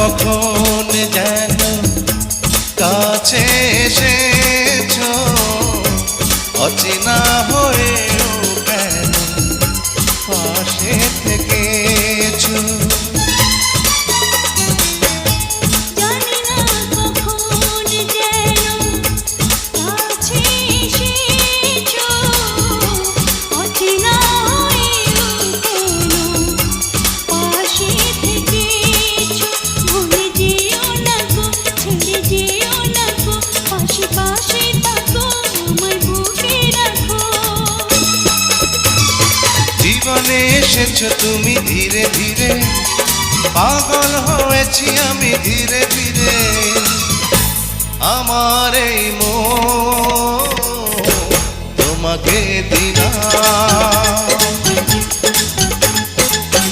কখন যেন কাছে এসেছো, অচেনা হয়েও কেন পাশে থেকেছো। জীবনে এসেছো তুমি ধীরে ধীরে, পাগল হয়েছি আমি ধীরে ধীরে। আমার এই মন তোমাকে দিলাম।